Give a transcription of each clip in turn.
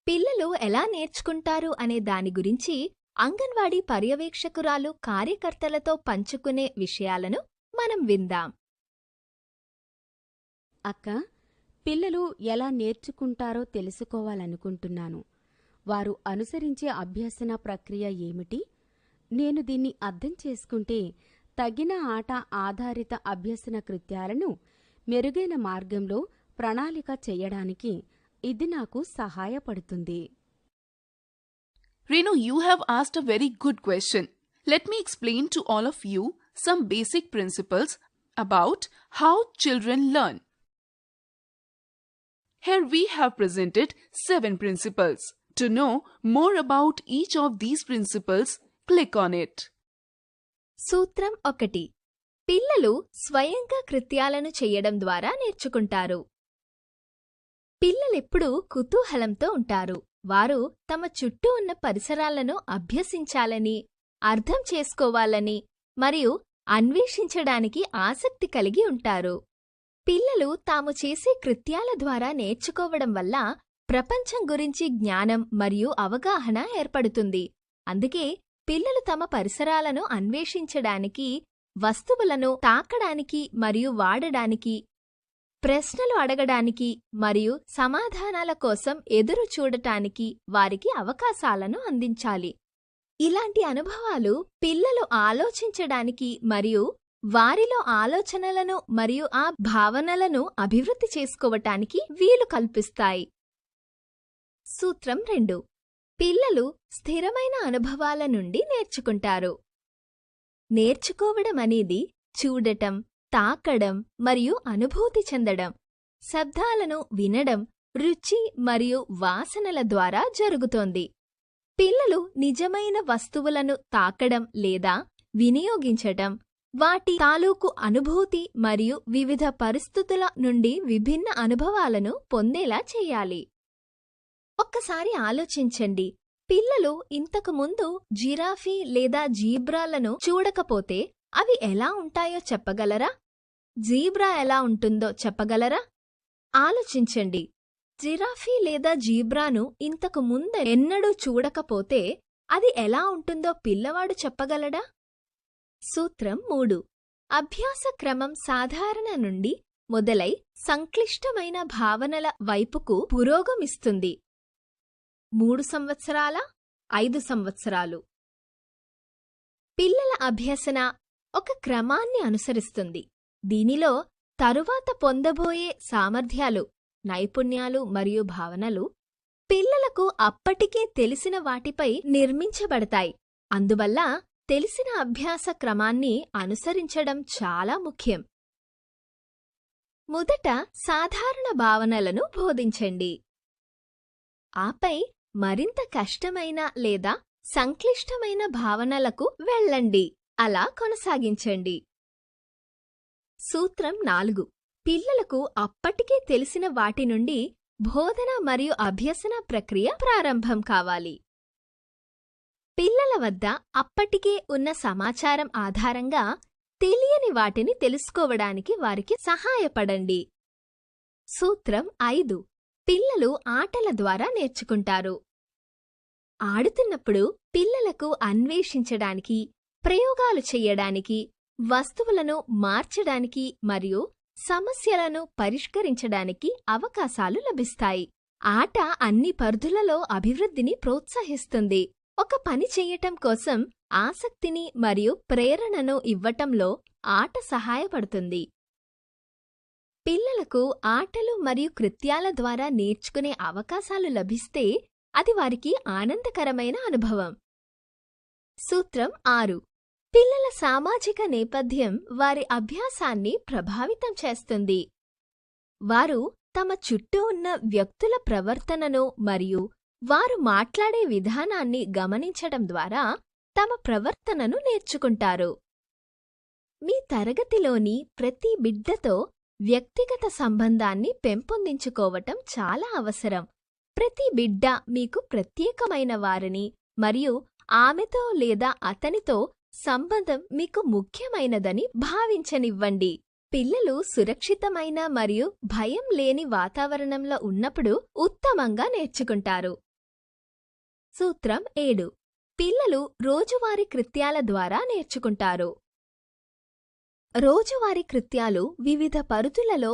పిల్లలు ఎలా నేర్చుకుంటారు అనే దాని గురించి అంగన్వాడీ పర్యవేక్షకురాలు కార్యకర్తలతో పంచుకునే విషయాలను మనం విందాం. అక్క, పిల్లలు ఎలా నేర్చుకుంటారో తెలుసుకోవాలనుకుంటున్నాను. వారు అనుసరించే అభ్యసన ప్రక్రియ ఏమిటి? నేను దీన్ని అర్థం చేసుకుంటే తగిన ఆట ఆధారిత అభ్యసన కృత్యాలను మెరుగైన మార్గంలో ప్రణాళిక చెయ్యడానికి ఇది నాకు సహాయపడుతుంది. Renu, you have asked a very good question. Let me explain to all of you some basic principles about how children learn. Here we have presented 7 principles. To know more about each of these principles, click on it. సూత్రం 1. పిల్లలు స్వయంగా కృత్యాలను చెయ్యడం ద్వారా నేర్చుకుంటారు. పిల్లలెప్పుడూ కుతూహలంతో ఉంటారు. వారు తమ చుట్టూ ఉన్న పరిసరాలను అభ్యసించాలని, అర్థం చేసుకోవాలని మరియు అన్వేషించడానికి ఆసక్తి కలిగి ఉంటారు. పిల్లలు తాము చేసే కృత్యాల ద్వారా నేర్చుకోవడం వల్ల ప్రపంచం గురించి జ్ఞానం మరియు అవగాహన ఏర్పడుతుంది. అందుకే పిల్లలు తమ పరిసరాలను అన్వేషించడానికి, వస్తువులను తాకడానికి మరియు వాడడానికి, ప్రశ్నలు అడగడానికి మరియు సమాధానాల కోసం ఎదురు చూడటానికి వారికి అవకాశాలను అందించాలి. ఇలాంటి అనుభవాలు పిల్లలు ఆలోచించడానికి మరియు వారిలో ఆలోచనలను మరియు ఆ భావనలను అభివృద్ధి చేసుకోవటానికి వీలు కల్పిస్తాయి. సూత్రం 2. పిల్లలు స్థిరమైన అనుభవాల నుండి నేర్చుకుంటారు. నేర్చుకోవడం అనేది చూడటం, తాకడం మరియు అనుభూతి చెందడం, శబ్దాలను వినడం, రుచి మరియు వాసనల ద్వారా జరుగుతోంది. పిల్లలు నిజమైన వస్తువులను తాకడం లేదా వినియోగించటం, వాటి తాలూకు అనుభూతి మరియు వివిధ పరిస్థితుల నుండి విభిన్న అనుభవాలను పొందేలా చేయాలి. ఒక్కసారి ఆలోచించండి. పిల్లలు ఇంతకుముందు జిరాఫీ లేదా జీబ్రాలను చూడకపోతే అవి ఎలా ఉంటాయో చెప్పగలరా? జీబ్రా ఎలా ఉంటుందో చెప్పగలరా? ఆలోచించండి. జిరాఫీ లేదా జీబ్రాను ఇంతకు ముందు ఎన్నడూ చూడకపోతే అది ఎలా ఉంటుందో పిల్లవాడు చెప్పగలడా? సూత్రం 3. అభ్యాస క్రమం సాధారణ నుండి మొదలై సంక్లిష్టమైన భావనల వైపుకు పురోగమిస్తుంది. 3 సంవత్సరాల, 5 సంవత్సరాలు. పిల్లల అభ్యసన ఒక క్రమాన్ని అనుసరిస్తుంది. దీనిలో తరువాత పొందబోయే సామర్థ్యాలు, నైపుణ్యాలు మరియు భావనలు పిల్లలకు అప్పటికే తెలిసిన వాటిపై నిర్మించబడతాయి. అందువల్ల తెలిసిన అభ్యాస క్రమాన్ని అనుసరించడం చాలా ముఖ్యం. మొదట సాధారణ భావనలను బోధించండి. ఆపై మరింత కష్టమైన లేదా సంక్లిష్టమైన భావనలకు వెళ్ళండి. అలా కొనసాగించండి. సూత్రం 4. పిల్లలకు అప్పటికే తెలిసిన వాటి నుండి బోధన మరియు అభ్యసన ప్రక్రియ ప్రారంభం కావాలి. పిల్లల వద్ద అప్పటికే ఉన్న సమాచారం ఆధారంగా తెలియని వాటిని తెలుసుకోవడానికి వారికి సహాయపడండి. సూత్రం 5. పిల్లలు ఆటల ద్వారా నేర్చుకుంటారు. ఆడుతున్నప్పుడు పిల్లలకు అన్వేషించడానికి, ప్రయోగాలు చెయ్యడానికి, వస్తువులను మార్చడానికి మరియు సమస్యలను పరిష్కరించడానికి అవకాశాలు లభిస్తాయి. ఆట అన్ని పరిధులలో అభివృద్ధిని ప్రోత్సహిస్తుంది. ఒక పని చెయ్యటం కోసం ఆసక్తిని మరియు ప్రేరణను ఇవ్వటంలో ఆట సహాయపడుతుంది. పిల్లలకు ఆటలు మరియు కృత్యాల ద్వారా నేర్చుకునే అవకాశాలు లభిస్తే అది వారికి ఆనందకరమైన అనుభవం. సూత్రం 6. పిల్లల సామాజిక నేపథ్యం వారి అభ్యాసాన్ని ప్రభావితం చేస్తుంది. వారు తమ చుట్టూ ఉన్న వ్యక్తుల ప్రవర్తనను మరియు వారు మాట్లాడే విధానాన్ని గమనించడం ద్వారా తమ ప్రవర్తనను నేర్చుకుంటారు. మీ తరగతిలోని ప్రతి బిడ్డతో వ్యక్తిగత సంబంధాన్ని పెంపొందించుకోవటం చాలా అవసరం. ప్రతి బిడ్డ మీకు ప్రత్యేకమైన వారిని మరియు ఆమెతో లేదా అతనితో సంబంధం మీకు ముఖ్యమైనదని భావించనివ్వండి. పిల్లలు సురక్షితమైన మరియు భయం లేని వాతావరణంలో ఉన్నప్పుడు ఉత్తమంగా నేర్చుకుంటారు. సూత్రం 7. పిల్లలు రోజువారీ కృత్యాల ద్వారా నేర్చుకుంటారు. రోజువారీ కృత్యాలు వివిధ పరుతులలో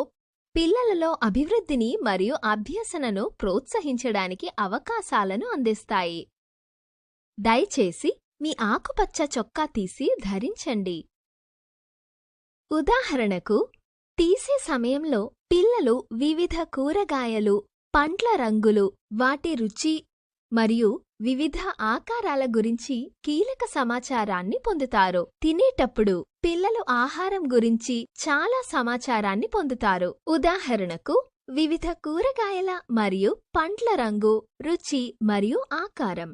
పిల్లలలో అభివృద్ధిని మరియు అభ్యసనను ప్రోత్సహించడానికి అవకాశాలను అందిస్తాయి. దయచేసి మీ ఆకుపచ్చ చొక్కా తీసి ధరించండి. ఉదాహరణకు, తీసే సమయంలో పిల్లలు వివిధ కూరగాయలు, పండ్ల రంగులు, వాటి రుచి మరియు వివిధ ఆకారాల గురించి కీలక సమాచారాన్ని పొందుతారు. తినేటప్పుడు పిల్లలు ఆహారం గురించి చాలా సమాచారాన్ని పొందుతారు. ఉదాహరణకు, వివిధ కూరగాయల మరియు పండ్ల రంగు, రుచి మరియు ఆకారం.